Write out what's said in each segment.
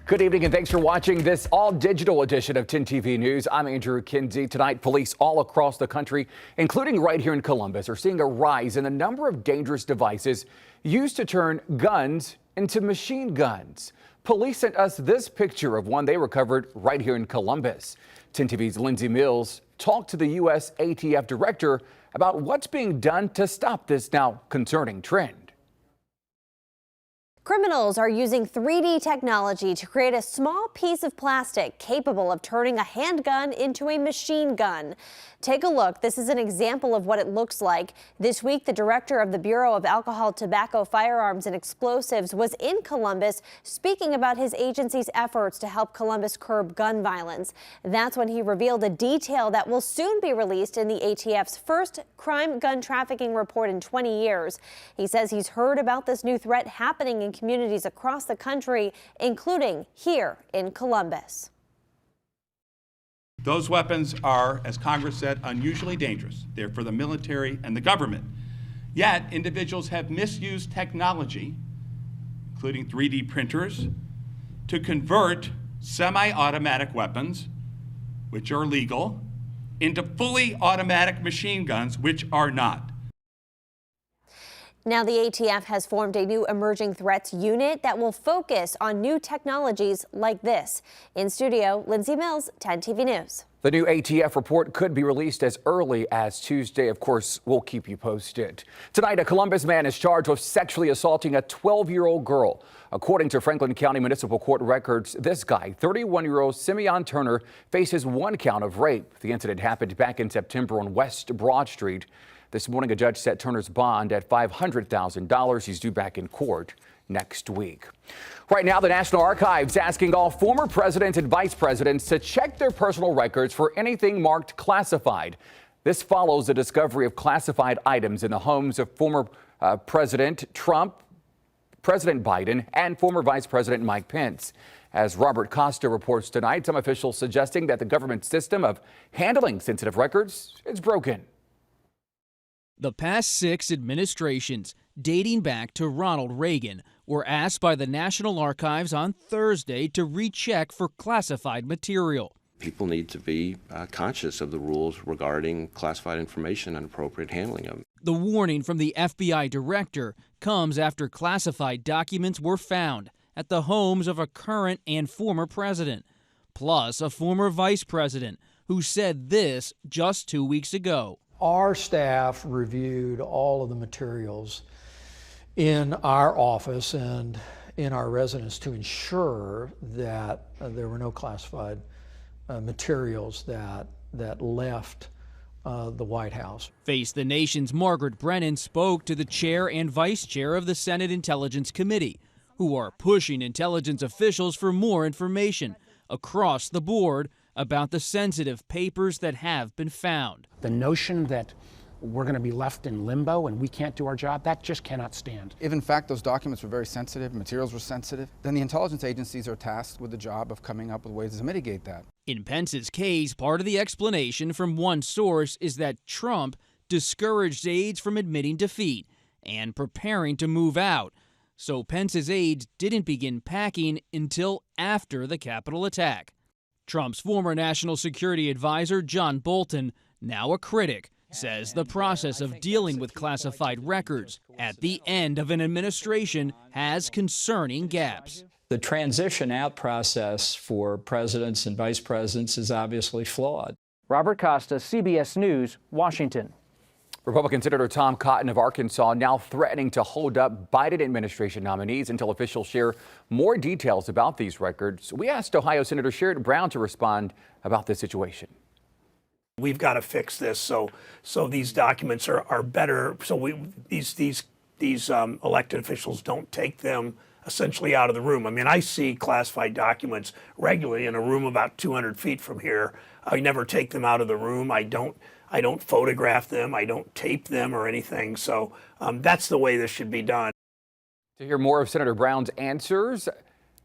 Good evening and thanks for watching this all-digital edition of 10 TV News. I'm Andrew Kinsey. Tonight, police all across the country, including right here in Columbus, are seeing a rise in the number of dangerous devices used to turn guns into machine guns. Police sent us this picture of one they recovered right here in Columbus. 10 TV's Lindsay Mills talked to the U.S. ATF director about what's being done to stop this now concerning trend. Criminals are using 3D technology to create a small piece of plastic capable of turning a handgun into a machine gun. Take a look. This is an example of what it looks like. This week, the director of the Bureau of Alcohol, Tobacco, Firearms and Explosives was in Columbus speaking about his agency's efforts to help Columbus curb gun violence. That's when he revealed a detail that will soon be released in the ATF's first crime gun trafficking report in 20 years. He says he's heard about this new threat happening in communities across the country, including here in Columbus. Those weapons are, as Congress said, unusually dangerous. They're for the military and the government. Yet, individuals have misused technology, including 3D printers, to convert semi-automatic weapons, which are legal, into fully automatic machine guns, which are not. Now, the ATF has formed a new emerging threats unit that will focus on new technologies like this. In studio, Lindsay Mills, 10 TV News. The new ATF report could be released as early as Tuesday. Of course, we'll keep you posted. Tonight, a Columbus man is charged with sexually assaulting a 12-year-old girl. According to Franklin County Municipal Court records, this guy, 31-year-old Simeon Turner, faces one count of rape. The incident happened back in September on West Broad Street. This morning, a judge set Turner's bond at $500,000. He's due back in court next week. Right now, the National Archives asking all former presidents and vice presidents to check their personal records for anything marked classified. This follows the discovery of classified items in the homes of former President Trump, President Biden, and former Vice President Mike Pence. As Robert Costa reports tonight, some officials suggesting that the government system of handling sensitive records is broken. The past 6 administrations, dating back to Ronald Reagan, were asked by the National Archives on Thursday to recheck for classified material. People need to be conscious of the rules regarding classified information and appropriate handling of them. The warning from the FBI director comes after classified documents were found at the homes of a current and former president, plus a former vice president who said this just 2 weeks ago. Our staff reviewed all of the materials in our office and in our residence to ensure that there were no classified materials that left the White House. Face the Nation's Margaret Brennan spoke to the chair and vice chair of the Senate Intelligence Committee, who are pushing intelligence officials for more information across the board about the sensitive papers that have been found. The notion that we're going to be left in limbo and we can't do our job, that just cannot stand. If in fact those documents were very sensitive, materials were sensitive, then the intelligence agencies are tasked with the job of coming up with ways to mitigate that. In Pence's case, part of the explanation from one source is that Trump discouraged aides from admitting defeat and preparing to move out. So Pence's aides didn't begin packing until after the Capitol attack. Trump's former national security advisor, John Bolton, now a critic, says the process of dealing with classified records at the end of an administration has concerning gaps. The transition out process for presidents and vice presidents is obviously flawed. Robert Costa, CBS News, Washington. Republican Senator Tom Cotton of Arkansas now threatening to hold up Biden administration nominees until officials share more details about these records. We asked Ohio Senator Sherrod Brown to respond about this situation. We've got to fix this so these documents are better. So these elected officials don't take them essentially out of the room. I mean, I see classified documents regularly in a room about 200 feet from here. I never take them out of the room. I don't photograph them. I don't tape them or anything. So that's the way this should be done. To hear more of Senator Brown's answers,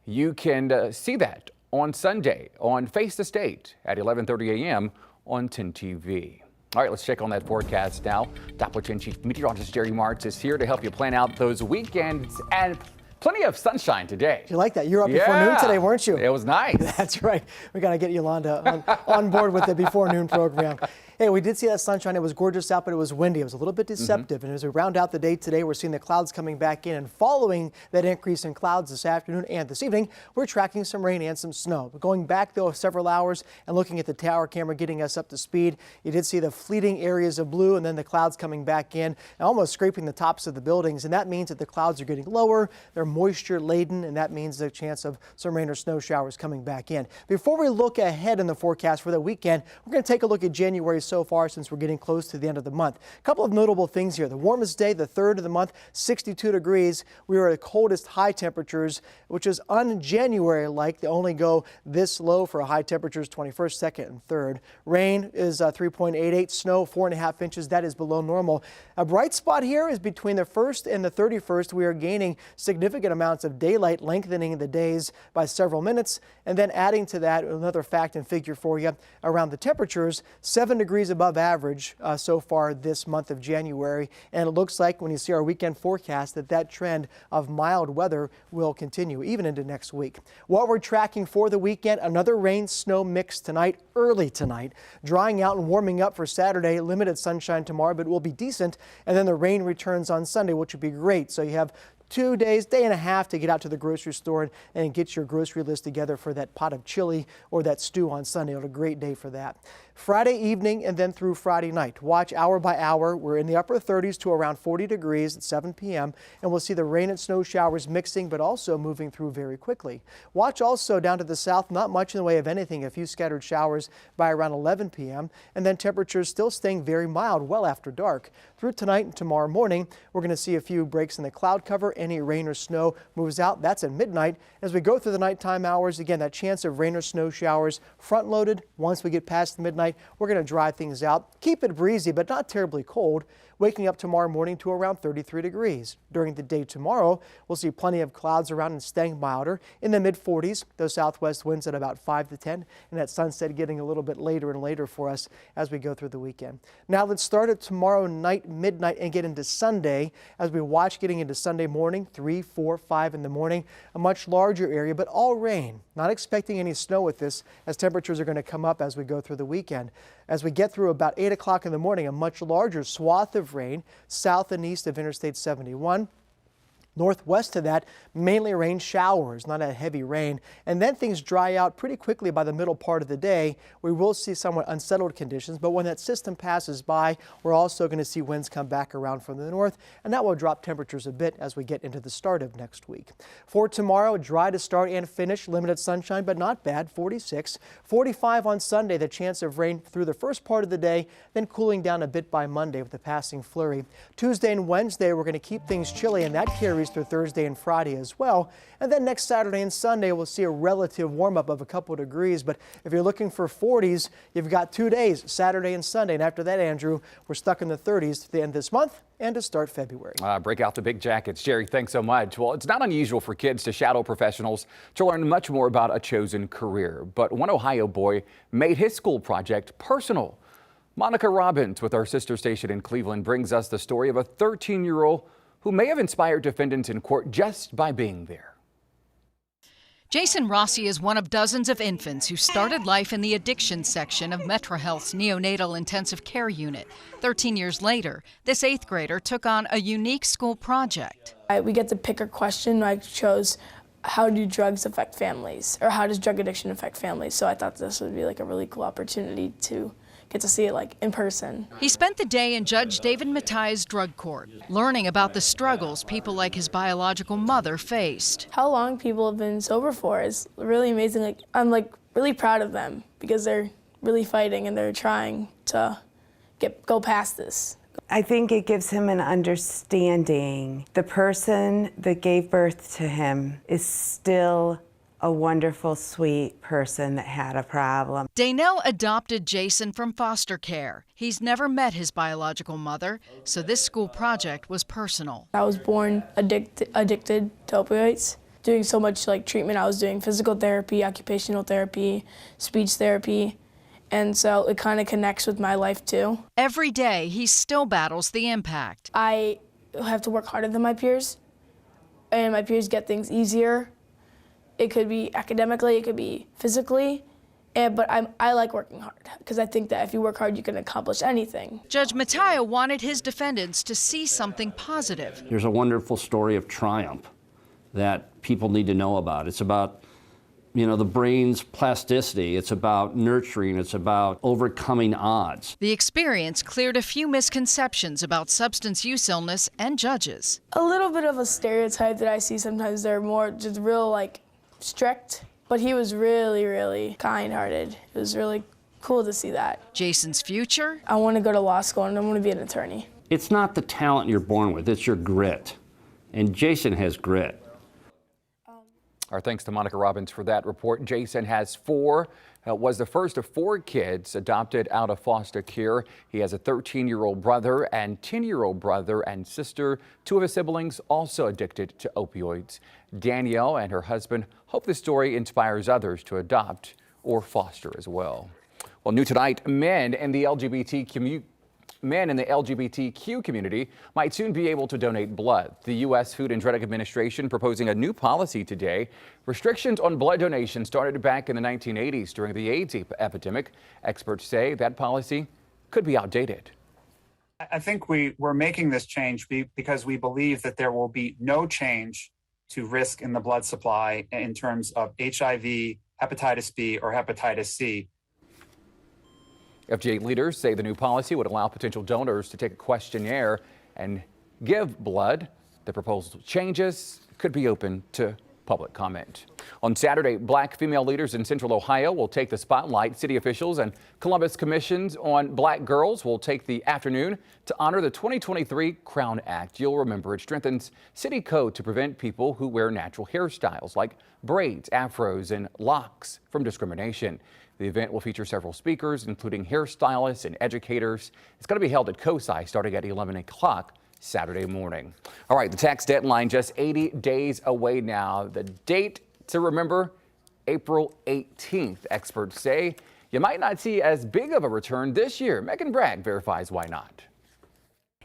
you can see that on Sunday on Face the State at 11:30 a.m. on 10 TV. All right, let's check on that forecast now. Doppler 10 Chief Meteorologist Jerry Martz is here to help you plan out those weekends and Plenty of sunshine today. You like that? You were up before noon today, weren't you? It was nice. That's right. We got to get Yolanda on board with the before noon program. Hey, we did see that sunshine. It was gorgeous out, but it was windy. It was a little bit deceptive. And as we round out the day today, we're seeing the clouds coming back in. And following that increase in clouds this afternoon and this evening, we're tracking some rain and some snow. But going back, though, several hours and looking at the tower camera, getting us up to speed, you did see the fleeting areas of blue and then the clouds coming back in and almost scraping the tops of the buildings. And that means that the clouds are getting lower. They're moisture laden, and that means the chance of some rain or snow showers coming back in. Before we look ahead in the forecast for the weekend, we're going to take a look at January so far since we're getting close to the end of the month. A couple of notable things here. The warmest day, the 3rd of the month, 62 degrees. We were at the coldest high temperatures, which is un-January-like. They only go this low for high temperatures 21st, 2nd, and 3rd. Rain is 3.88, snow 4.5 inches. That is below normal. A bright spot here is between the 1st and the 31st. We are gaining significant amounts of daylight, lengthening the days by several minutes. And then adding to that, another fact and figure for you around the temperatures, 7 degrees above average so far this month of January. And it looks like when you see our weekend forecast that trend of mild weather will continue even into next week. What we're tracking for the weekend, another rain snow mix tonight, early tonight, drying out and warming up for Saturday, limited sunshine tomorrow, but it will be decent. And then the rain returns on Sunday, which would be great. So you have 2 days, day and a half to get out to the grocery store and get your grocery list together for that pot of chili or that stew on Sunday. What a great day for that. Friday evening and then through Friday night. Watch hour by hour. We're in the upper 30s to around 40 degrees at 7 p.m. and we'll see the rain and snow showers mixing but also moving through very quickly. Watch also down to the south, not much in the way of anything, a few scattered showers by around 11 p.m. and then temperatures still staying very mild well after dark. Through tonight and tomorrow morning, we're going to see a few breaks in the cloud cover. Any rain or snow moves out. That's at midnight. As we go through the nighttime hours, again, that chance of rain or snow showers front loaded. Once we get past midnight, we're going to dry things out. Keep it breezy, but not terribly cold. Waking up tomorrow morning to around 33 degrees. During the day tomorrow, we'll see plenty of clouds around and staying milder in the mid-40s. Those southwest winds at about 5 to 10, and that sunset getting a little bit later and later for us as we go through the weekend. Now let's start at tomorrow night, midnight, and get into Sunday as we watch getting into Sunday morning, 3, 4, 5 in the morning. A much larger area, but all rain. Not expecting any snow with this as temperatures are going to come up as we go through the weekend. As we get through about 8 o'clock in the morning, a much larger swath of rain south and east of Interstate 71. Northwest of that, mainly rain showers, not a heavy rain. And then things dry out pretty quickly by the middle part of the day. We will see somewhat unsettled conditions, but when that system passes by, we're also going to see winds come back around from the north, and that will drop temperatures a bit as we get into the start of next week. For tomorrow, dry to start and finish, limited sunshine, but not bad, 46. 45 on Sunday, the chance of rain through the first part of the day, then cooling down a bit by Monday with a passing flurry. Tuesday and Wednesday, we're going to keep things chilly, and that carries through Thursday and Friday as well. And then next Saturday and Sunday, we'll see a relative warm up of a couple of degrees. But if you're looking for 40s, you've got 2 days, Saturday and Sunday. And after that, Andrew, we're stuck in the 30s to the end of this month and to start February. Break out the big jackets. Jerry, thanks so much. Well, it's not unusual for kids to shadow professionals to learn much more about a chosen career. But one Ohio boy made his school project personal. Monica Robbins with our sister station in Cleveland brings us the story of a 13-year-old who may have inspired defendants in court just by being there. Jason Rossi is one of dozens of infants who started life in the addiction section of MetroHealth's neonatal intensive care unit. 13 years later, this 8th grader took on a unique school project. We get to pick a question. I chose, how do drugs affect families? Or how does drug addiction affect families? So I thought this would be like a really cool opportunity to get to see it like in person. He spent the day in Judge David Mattai's drug court, learning about the struggles people like his biological mother faced. How long people have been sober for is really amazing. I'm really proud of them because they're really fighting and they're trying to go past this. I think it gives him an understanding. The person that gave birth to him is still a wonderful, sweet person that had a problem. Daynell adopted Jason from foster care. He's never met his biological mother, so this school project was personal. I was born addicted to opioids. Doing so much treatment, I was doing physical therapy, occupational therapy, speech therapy, and so it kind of connects with my life too. Every day, he still battles the impact. I have to work harder than my peers, and my peers get things easier. It could be academically, it could be physically. But I like working hard because I think that if you work hard, you can accomplish anything. Judge Mattia wanted his defendants to see something positive. There's a wonderful story of triumph that people need to know about. It's about, the brain's plasticity. It's about nurturing. It's about overcoming odds. The experience cleared a few misconceptions about substance use illness and judges. A little bit of a stereotype that I see sometimes. They're more just real strict. But he was really, really kind-hearted. It was really cool to see that. Jason's future? I want to go to law school and I want to be an attorney. It's not the talent you're born with, it's your grit. And Jason has grit. Our thanks to Monica Robbins for that report. Jason was the first of 4 kids adopted out of foster care. He has a 13-year-old brother and 10-year-old brother and sister. 2 of his siblings also addicted to opioids. Danielle and her husband hope the story inspires others to adopt or foster as well. Well, new tonight, men in the LGBTQ community might soon be able to donate blood. The U.S. Food and Drug Administration proposing a new policy today. Restrictions on blood donation started back in the 1980s during the AIDS epidemic. Experts say that policy could be outdated. I think we're making this change because we believe that there will be no change to risk in the blood supply in terms of HIV, hepatitis B, or hepatitis C. FDA leaders say the new policy would allow potential donors to take a questionnaire and give blood. The proposed changes could be open to public comment. On Saturday, Black female leaders in Central Ohio will take the spotlight. City officials and Columbus Commissions on Black Girls will take the afternoon to honor the 2023 Crown Act. You'll remember it strengthens city code to prevent people who wear natural hairstyles like braids, afros, and locks from discrimination. The event will feature several speakers, including hairstylists and educators. It's going to be held at COSI starting at 11 o'clock Saturday morning. All right, the tax deadline just 80 days away now. The date to remember, April 18th. Experts say you might not see as big of a return this year. Megan Bragg verifies why not.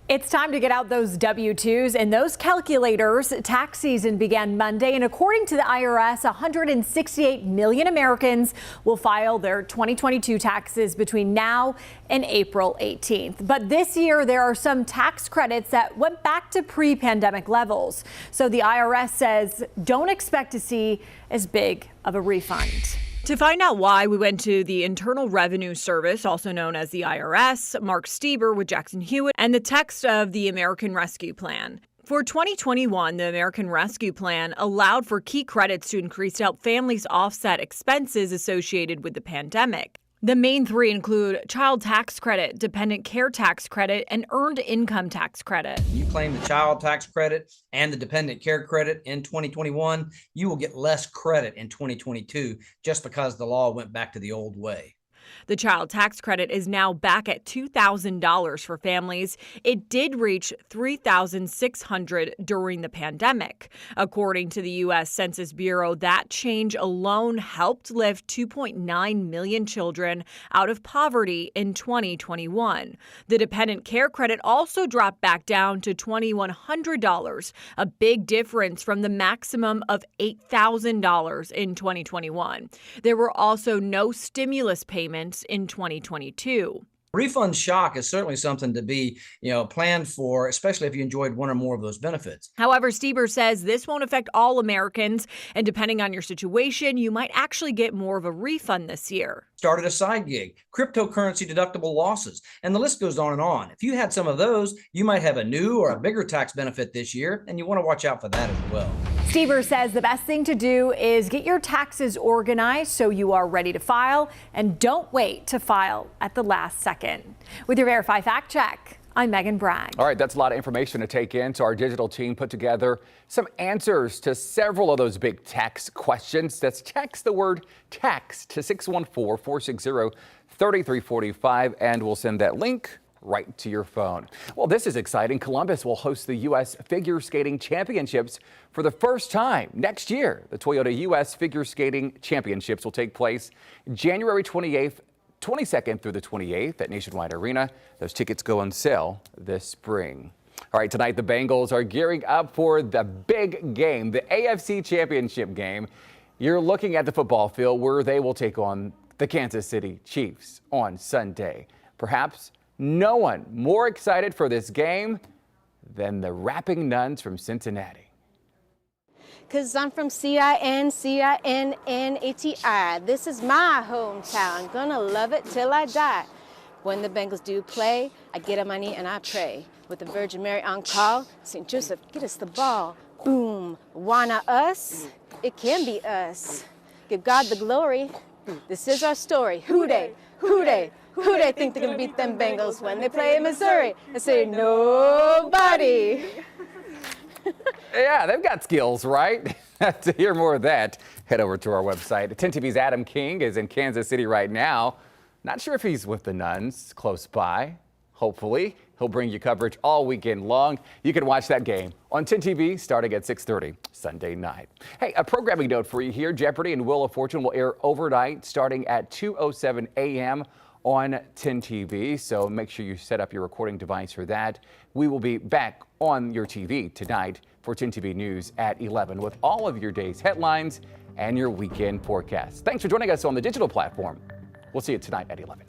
It's time to get out those W-2s and those calculators. Tax season began Monday, and according to the IRS, 168 million Americans will file their 2022 taxes between now and April 18th. But this year, there are some tax credits that went back to pre-pandemic levels. So the IRS says don't expect to see as big of a refund. To find out why, we went to the Internal Revenue Service, also known as the IRS, Mark Stieber with Jackson Hewitt, and the text of the American Rescue Plan. For 2021, the American Rescue Plan allowed for key credits to increase to help families offset expenses associated with the pandemic. The main 3 include child tax credit, dependent care tax credit, and earned income tax credit. You claim the child tax credit and the dependent care credit in 2021, you will get less credit in 2022 just because the law went back to the old way. The child tax credit is now back at $2,000 for families. It did reach $3,600 during the pandemic. According to the U.S. Census Bureau, that change alone helped lift 2.9 million children out of poverty in 2021. The dependent care credit also dropped back down to $2,100, a big difference from the maximum of $8,000 in 2021. There were also no stimulus payments in 2022. Refund shock is certainly something to be, planned for, especially if you enjoyed one or more of those benefits. However, Stieber says this won't affect all Americans, and depending on your situation, you might actually get more of a refund this year. Started a side gig, cryptocurrency deductible losses, and the list goes on and on. If you had some of those, you might have a new or a bigger tax benefit this year, and you want to watch out for that as well. Stieber says the best thing to do is get your taxes organized so you are ready to file, and don't wait to file at the last second. With your Verify Fact Check, I'm Megan Bragg. All right, that's a lot of information to take in. So our digital team put together some answers to several of those big tax questions. Let's text the word tax to 614-460-3345, and we'll send that link right to your phone. Well, this is exciting. Columbus will host the U.S. Figure Skating Championships for the first time next year. The Toyota U.S. Figure Skating Championships will take place January 22nd through the 28th at Nationwide Arena. Those tickets go on sale this spring. All right, tonight the Bengals are gearing up for the big game, the AFC Championship game. You're looking at the football field where they will take on the Kansas City Chiefs on Sunday. Perhaps no one more excited for this game than the rapping nuns from Cincinnati. 'Cause I'm from C-I-N-C-I-N-N-A-T-I. This is my hometown, gonna love it till I die. When the Bengals do play, I get on my knee and I pray. With the Virgin Mary on call, St. Joseph, get us the ball. Boom, why not us? It can be us. Give God the glory. This is our story. Who they think they can beat them Bengals when they play in Missouri? I say nobody. Yeah, they've got skills, right? To hear more of that, head over to our website. 10 TV's Adam King is in Kansas City right now. Not sure if he's with the nuns close by. Hopefully, he'll bring you coverage all weekend long. You can watch that game on 10 TV starting at 6:30 Sunday night. Hey, a programming note for you here. Jeopardy and Wheel of Fortune will air overnight starting at 2:07 a.m. on 10 TV. So make sure you set up your recording device for that. We will be back on your TV tonight for 10 TV News at 11 with all of your day's headlines and your weekend forecast. Thanks for joining us on the digital platform. We'll see you tonight at 11.